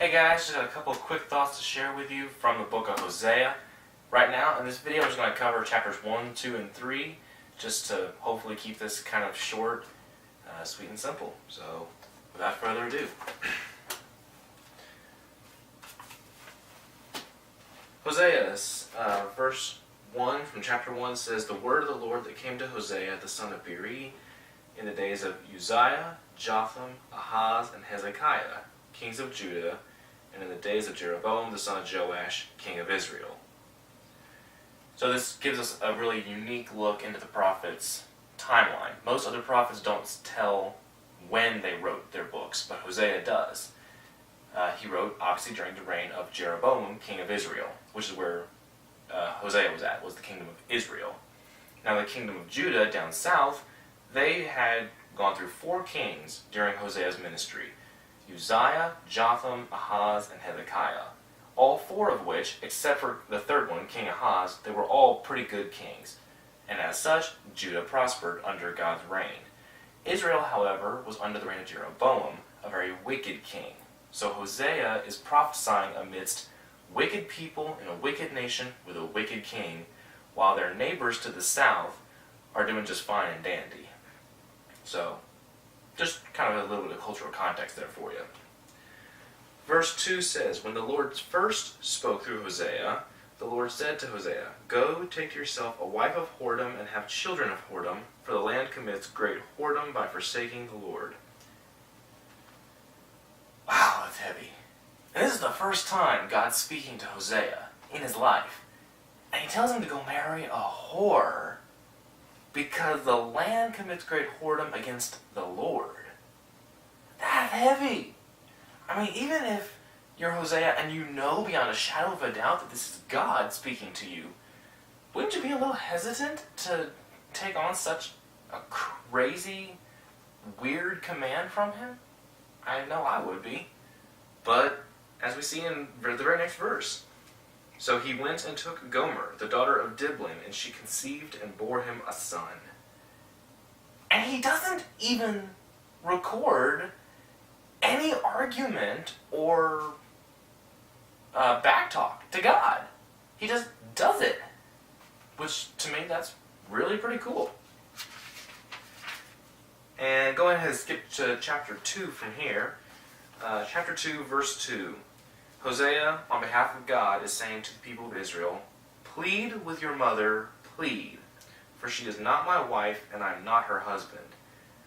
Hey guys, just got a couple of quick thoughts to share with you from the book of Hosea. Right now, in this video, I'm just going to cover chapters 1, 2, and 3, just to hopefully keep this kind of short, sweet, and simple. So, without further ado. Hosea, verse 1 from chapter 1 says, "The word of the Lord that came to Hosea, the son of Beeri, in the days of Uzziah, Jotham, Ahaz, and Hezekiah, kings of Judah, and in the days of Jeroboam, the son of Joash, king of Israel." So this gives us a really unique look into the prophet's timeline. Most other prophets don't tell when they wrote their books, but Hosea does. He wrote, obviously, during the reign of Jeroboam, king of Israel, which is where Hosea was the kingdom of Israel. Now the kingdom of Judah, down south, they had gone through 4 kings during Hosea's ministry: Uzziah, Jotham, Ahaz, and Hezekiah. All 4 of which, except for the third one, King Ahaz, they were all pretty good kings. And as such, Judah prospered under God's reign. Israel, however, was under the reign of Jeroboam, a very wicked king. So Hosea is prophesying amidst wicked people in a wicked nation with a wicked king, while their neighbors to the south are doing just fine and dandy. So, just kind of a little bit of cultural context there for you. Verse 2 says, "When the Lord first spoke through Hosea, the Lord said to Hosea, 'Go, take to yourself a wife of whoredom and have children of whoredom, for the land commits great whoredom by forsaking the Lord.'" Wow, that's heavy. And this is the first time God's speaking to Hosea in his life. And he tells him to go marry a whore because the land commits great whoredom against the Lord. That's heavy. I mean, even if you're Hosea and you know beyond a shadow of a doubt that this is God speaking to you, wouldn't you be a little hesitant to take on such a crazy, weird command from him? I know I would be. But, as we see in the very next verse, "So he went and took Gomer, the daughter of Diblaim, and she conceived and bore him a son." And he doesn't even record any argument or backtalk to God. He just does it. Which, to me, that's really pretty cool. And go ahead and skip to chapter 2 from here. Chapter 2, verse 2. Hosea, on behalf of God, is saying to the people of Israel, "Plead with your mother, plead, for she is not my wife, and I am not her husband,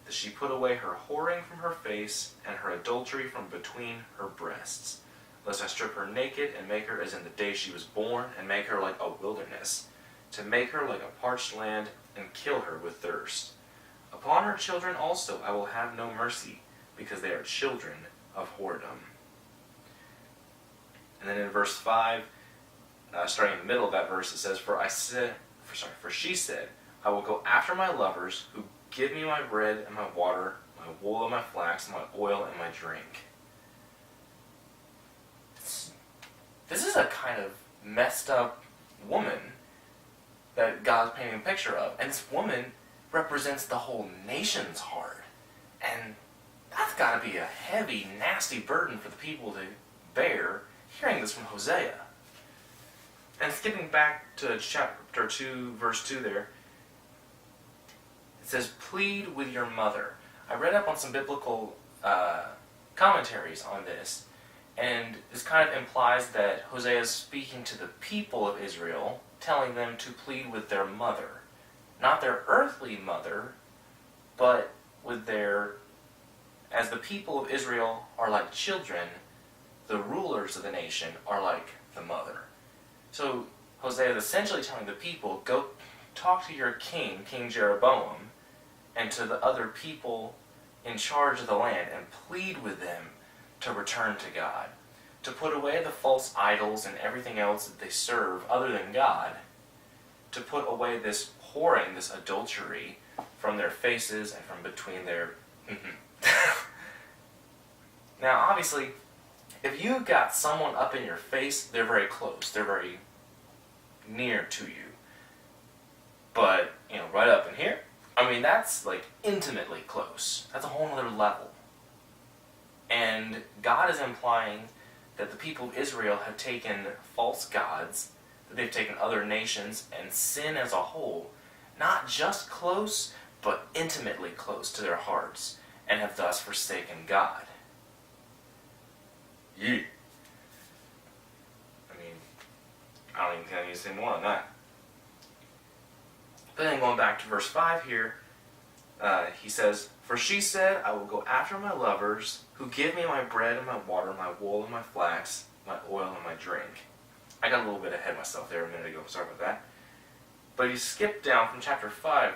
that she put away her whoring from her face, and her adultery from between her breasts, lest I strip her naked, and make her as in the day she was born, and make her like a wilderness, to make her like a parched land, and kill her with thirst. Upon her children also I will have no mercy, because they are children of whoredom." And then in verse 5, starting in the middle of that verse, it says, For she said, "I will go after my lovers, who give me my bread and my water, my wool and my flax, my oil and my drink." This is a kind of messed up woman that God's painting a picture of. And this woman represents the whole nation's heart. And that's got to be a heavy, nasty burden for the people to bear, hearing this from Hosea. And skipping back to chapter 2, verse 2 there, it says, "Plead with your mother." I read up on some biblical commentaries on this, and this kind of implies that Hosea is speaking to the people of Israel, telling them to plead with their mother. Not their earthly mother, but with their... As the people of Israel are like children, the rulers of the nation are like the mother. So Hosea is essentially telling the people, go talk to your king, King Jeroboam, and to the other people in charge of the land, and plead with them to return to God, to put away the false idols and everything else that they serve other than God, to put away this whoring, this adultery, from their faces and from between their... Now, obviously, if you've got someone up in your face, they're very close. They're very near to you. But, right up in here, I mean, that's like intimately close. That's a whole other level. And God is implying that the people of Israel have taken false gods, that they've taken other nations and sin as a whole, not just close, but intimately close to their hearts, and have thus forsaken God. I mean, I don't even think I need to say more on that. But then going back to verse 5 here, he says, "For she said, I will go after my lovers, who give me my bread and my water, my wool and my flax, my oil and my drink." I got a little bit ahead of myself there a minute ago, sorry about that. But you skip down from chapter 5,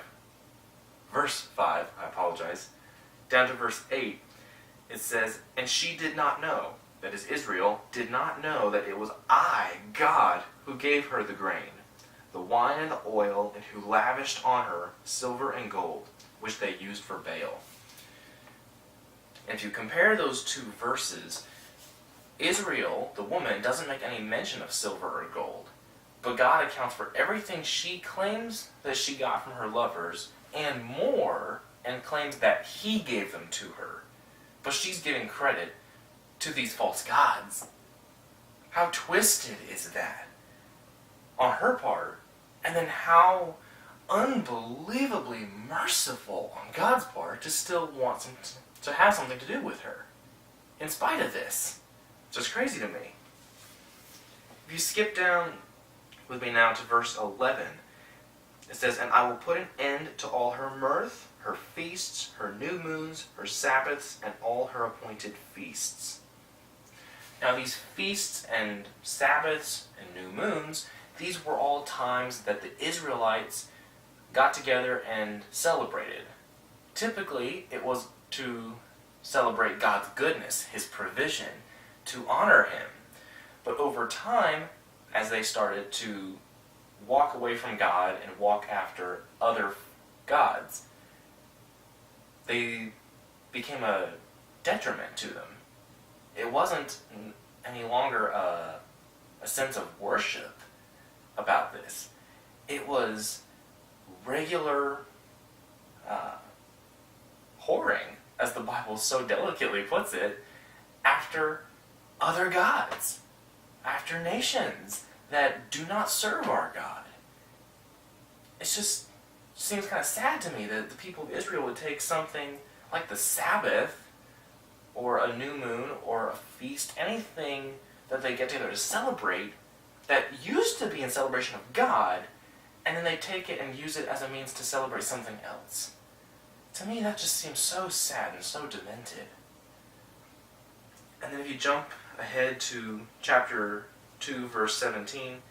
verse 5, I apologize, down to verse 8, it says, "And she did not know," that is Israel, "did not know that it was I, God, who gave her the grain, the wine and the oil, and who lavished on her silver and gold, which they used for Baal." If you compare those two verses, Israel, the woman, doesn't make any mention of silver or gold, but God accounts for everything she claims that she got from her lovers, and more, and claims that he gave them to her. But she's giving credit to these false gods. How twisted is that on her part? And then how unbelievably merciful on God's part to still want to have something to do with her, in spite of this. It's just crazy to me. If you skip down with me now to verse 11, it says, "And I will put an end to all her mirth, her feasts, her new moons, her Sabbaths, and all her appointed feasts." Now these feasts and Sabbaths and new moons, these were all times that the Israelites got together and celebrated. Typically, it was to celebrate God's goodness, His provision, to honor Him. But over time, as they started to walk away from God and walk after other gods, they became a detriment to them. It wasn't any longer a sense of worship about this. It was regular whoring, as the Bible so delicately puts it, after other gods, after nations that do not serve our God. It just seems kind of sad to me that the people of Israel would take something like the Sabbath, or a new moon, or a feast, anything that they get together to celebrate that used to be in celebration of God, and then they take it and use it as a means to celebrate something else. To me, that just seems so sad and so demented. And then if you jump ahead to chapter 2, verse 17,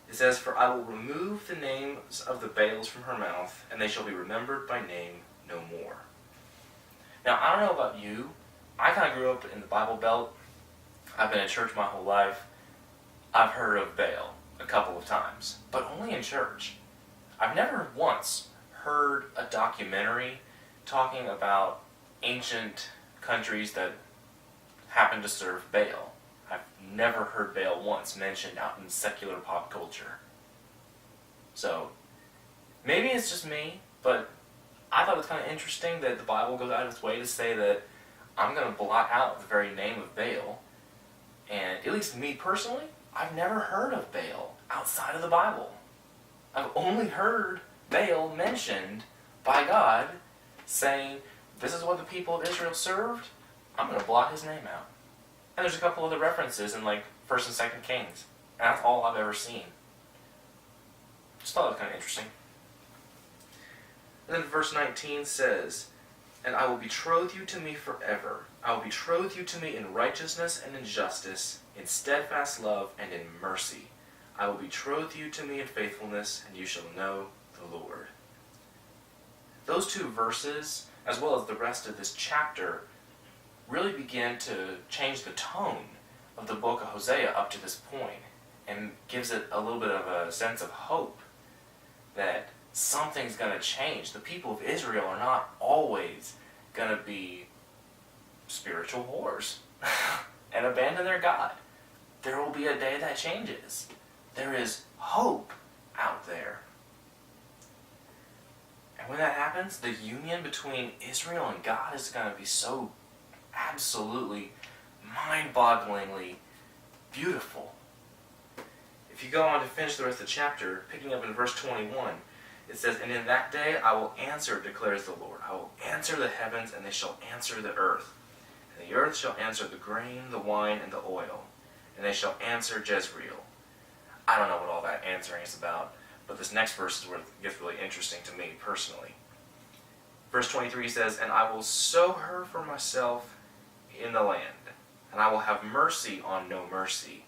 it says, "For I will remove the names of the Baals from her mouth, and they shall be remembered by name no more." Now, I don't know about you. I kind of grew up in the Bible Belt. I've been in church my whole life. I've heard of Baal a couple of times, but only in church. I've never once heard a documentary talking about ancient countries that happen to serve Baal. I've never heard Baal once mentioned out in secular pop culture. So, maybe it's just me, but I thought it was kind of interesting that the Bible goes out of its way to say that I'm going to blot out the very name of Baal. And at least me personally, I've never heard of Baal outside of the Bible. I've only heard Baal mentioned by God saying, this is what the people of Israel served, I'm going to blot his name out. And there's a couple other references in like 1st and 2nd Kings. And that's all I've ever seen. Just thought it was kind of interesting. And then verse 19 says, "And I will betroth you to me forever. I will betroth you to me in righteousness and in justice, in steadfast love and in mercy. I will betroth you to me in faithfulness, and you shall know the Lord." Those two verses, as well as the rest of this chapter, really begin to change the tone of the book of Hosea up to this point, and gives it a little bit of a sense of hope that something's going to change. The people of Israel are not always going to be spiritual whores and abandon their God. There will be a day that changes. There is hope out there. And when that happens, the union between Israel and God is going to be so absolutely mind-bogglingly beautiful. If you go on to finish the rest of the chapter, picking up in verse 21, it says, "And in that day I will answer, declares the Lord. I will answer the heavens, and they shall answer the earth. And the earth shall answer the grain, the wine, and the oil. And they shall answer Jezreel." I don't know what all that answering is about, but this next verse is where it gets really interesting to me personally. Verse 23 says, "And I will sow her for myself in the land, and I will have mercy on no mercy.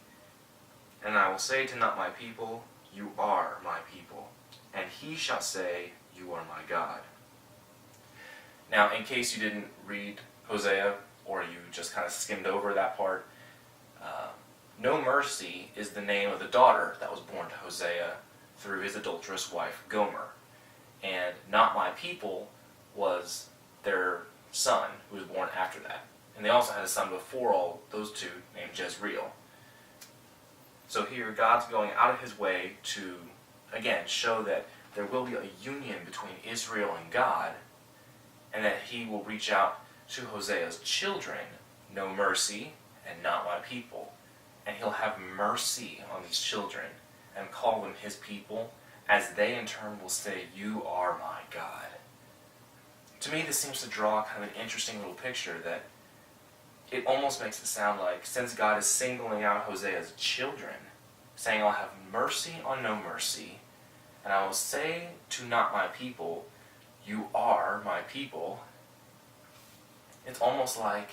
And I will say to not my people, you are my people. And he shall say, you are my God." Now, in case you didn't read Hosea, or you just kind of skimmed over that part, no mercy is the name of the daughter that was born to Hosea through his adulterous wife Gomer. And not my people was their son, who was born after that. And they also had a son before all those two named Jezreel. So here God's going out of his way to, again, show that there will be a union between Israel and God, and that he will reach out to Hosea's children, no mercy, and not my people. And he'll have mercy on these children and call them his people, as they in turn will say, you are my God. To me, this seems to draw kind of an interesting little picture that it almost makes it sound like, since God is singling out Hosea's children, saying, I'll have mercy on no mercy, and I will say to not my people, you are my people. It's almost like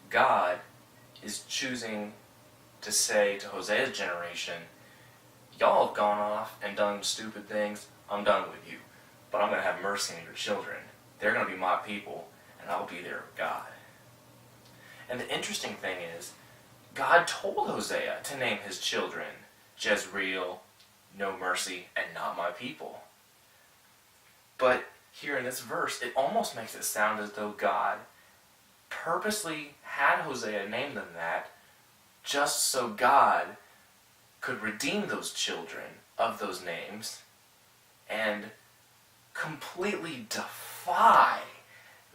God is choosing to say to Hosea's generation, y'all have gone off and done stupid things, I'm done with you, but I'm going to have mercy on your children. They're going to be my people, and I'll be their God. And the interesting thing is, God told Hosea to name his children Jezreel, no mercy, and not my people. But here in this verse, it almost makes it sound as though God purposely had Hosea name them that just so God could redeem those children of those names and completely defy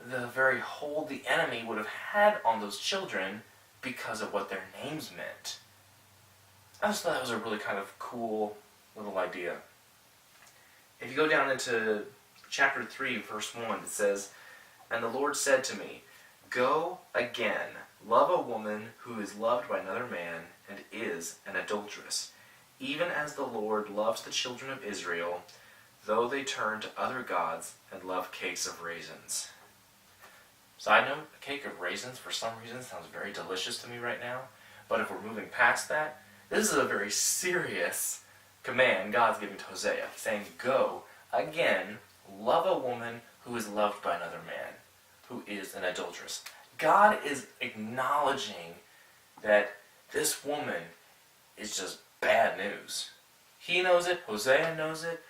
the very hold the enemy would have had on those children because of what their names meant. I just thought that was a really kind of cool little idea. If you go down into chapter 3, verse 1, it says, "And the Lord said to me, go again, love a woman who is loved by another man and is an adulteress, even as the Lord loves the children of Israel, though they turn to other gods and love cakes of raisins." Side note, a cake of raisins for some reason sounds very delicious to me right now, but if we're moving past that, this is a very serious command God's giving to Hosea, saying, go again, love a woman who is loved by another man, who is an adulteress. God is acknowledging that this woman is just bad news. He knows it, Hosea knows it,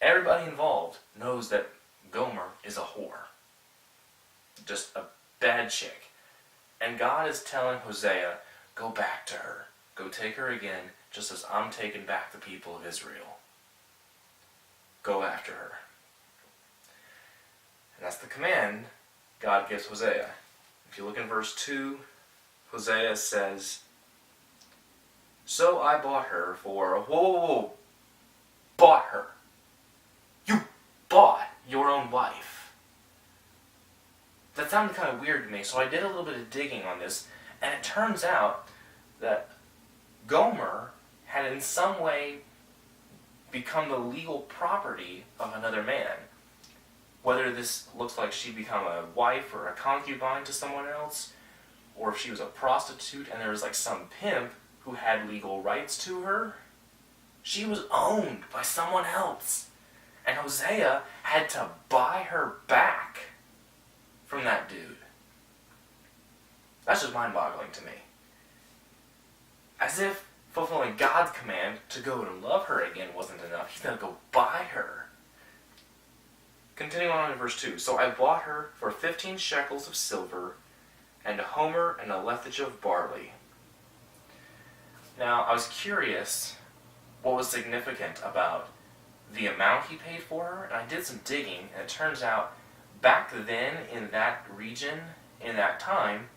everybody involved knows that Gomer is a whore. Just a bad chick. And God is telling Hosea, go back to her. Go take her again, just as I'm taking back the people of Israel. Go after her. And that's the command God gives Hosea. If you look in verse 2, Hosea says, "So I bought her for..." Whoa. Bought her. You bought your own wife. That sounded kind of weird to me, so I did a little bit of digging on this, and it turns out that Gomer had in some way become the legal property of another man. Whether this looks like she become a wife or a concubine to someone else, or if she was a prostitute and there was like some pimp who had legal rights to her, she was owned by someone else. And Hosea had to buy her back from that dude. That's just mind-boggling to me. As if fulfilling God's command to go and love her again wasn't enough, he's going to go buy her. Continuing on in verse 2. "So I bought her for 15 shekels of silver, and a homer and a lethage of barley." Now, I was curious what was significant about the amount he paid for her, and I did some digging, and it turns out back then in that region, in that time,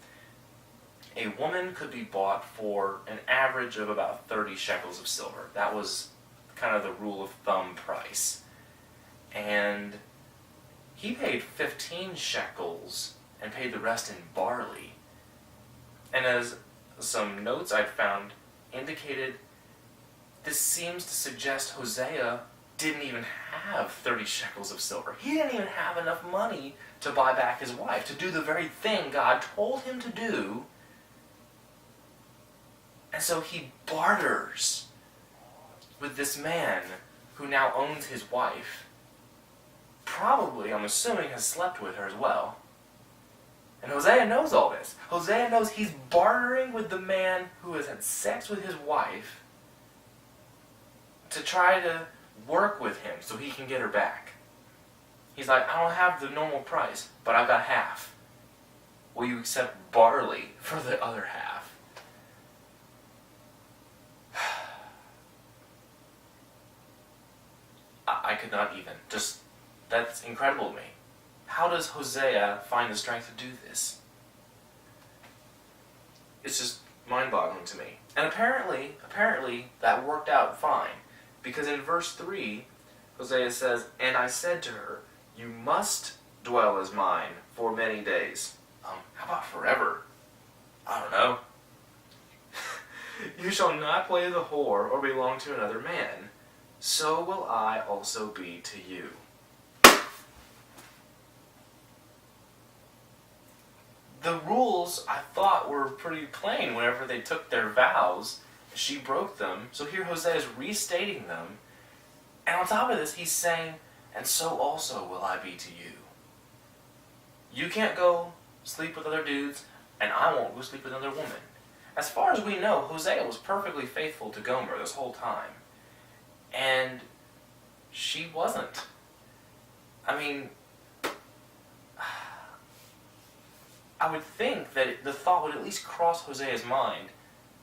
a woman could be bought for an average of about 30 shekels of silver. That was kind of the rule of thumb price. And he paid 15 shekels and paid the rest in barley. And as some notes I'd found indicated, this seems to suggest Hosea didn't even have 30 shekels of silver. He didn't even have enough money to buy back his wife, to do the very thing God told him to do. And so he barters with this man who now owns his wife. Probably, I'm assuming, has slept with her as well. And Hosea knows all this. Hosea knows he's bartering with the man who has had sex with his wife to try to work with him so he can get her back. He's like, I don't have the normal price, but I've got half. Will you accept barley for the other half? I could not even. That's incredible to me. How does Hosea find the strength to do this? It's just mind-boggling to me. And apparently that worked out fine. Because in verse 3, Hosea says, And I said to her, You must dwell as mine for many days. How about forever? I don't know. You shall not play the whore or belong to another man. So will I also be to you. The rules, I thought, were pretty plain whenever they took their vows. She broke them. So here Hosea is restating them. And on top of this, he's saying, And so also will I be to you. You can't go sleep with other dudes, and I won't go sleep with another woman. As far as we know, Hosea was perfectly faithful to Gomer this whole time. And she wasn't. I mean, I would think that the thought would at least cross Hosea's mind,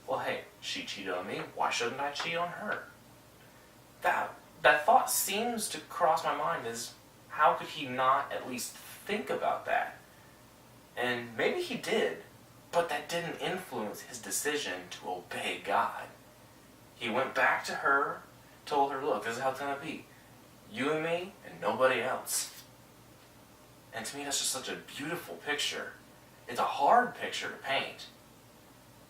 well, hey, she cheated on me, why shouldn't I cheat on her? That thought seems to cross my mind as, how could he not at least think about that? And maybe he did, but that didn't influence his decision to obey God. He went back to her, told her, look, this is how it's going to be. You and me, and nobody else. And to me, that's just such a beautiful picture. It's a hard picture to paint,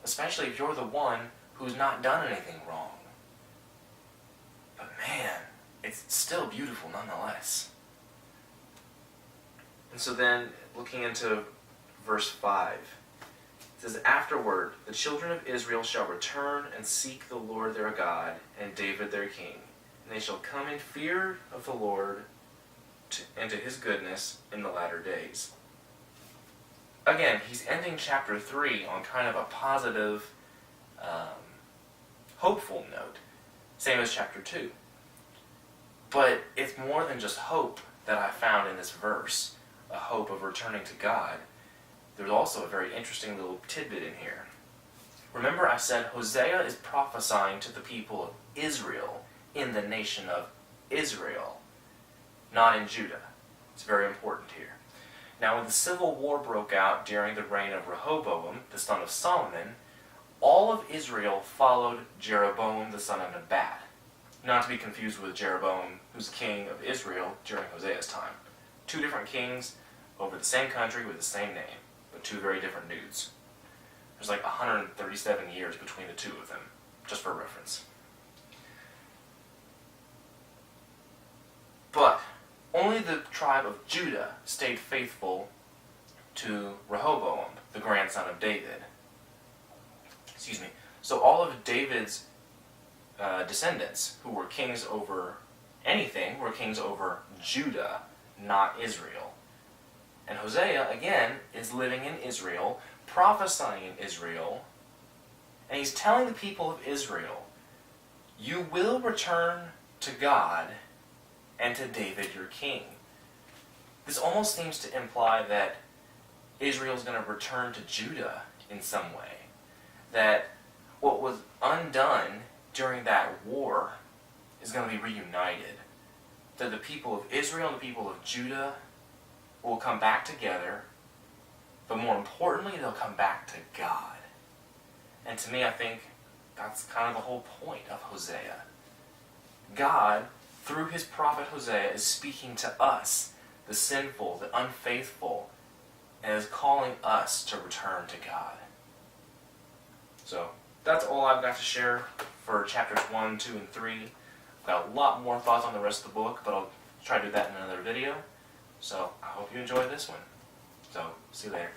especially if you're the one who's not done anything wrong. But man, it's still beautiful nonetheless. And so then, looking into verse 5, it says, Afterward, the children of Israel shall return and seek the Lord their God and David their king. And they shall come in fear of the Lord and to his goodness in the latter days. Again, he's ending chapter 3 on kind of a positive, hopeful note. Same as chapter 2. But it's more than just hope that I found in this verse. A hope of returning to God. There's also a very interesting little tidbit in here. Remember I said Hosea is prophesying to the people of Israel in the nation of Israel, not in Judah. It's very important here. Now when the civil war broke out during the reign of Rehoboam, the son of Solomon, all of Israel followed Jeroboam the son of Nebat. Not to be confused with Jeroboam, who's king of Israel during Hosea's time. Two different kings over the same country with the same name, but two very different dudes. There's like 137 years between the two of them, just for reference. But only the tribe of Judah stayed faithful to Rehoboam, the grandson of David. So all of David's descendants, who were kings over anything, were kings over Judah, not Israel. And Hosea, again, is living in Israel, prophesying in Israel, and he's telling the people of Israel, you will return to God and to David your king. This almost seems to imply that Israel's going to return to Judah in some way. That what was undone during that war is going to be reunited. That the people of Israel and the people of Judah will come back together, but more importantly, they'll come back to God. And to me, I think that's kind of the whole point of Hosea. God, through his prophet Hosea, is speaking to us, the sinful, the unfaithful, and is calling us to return to God. So, that's all I've got to share for chapters 1, 2, and 3. I've got a lot more thoughts on the rest of the book, but I'll try to do that in another video. So, I hope you enjoyed this one. So, see you later.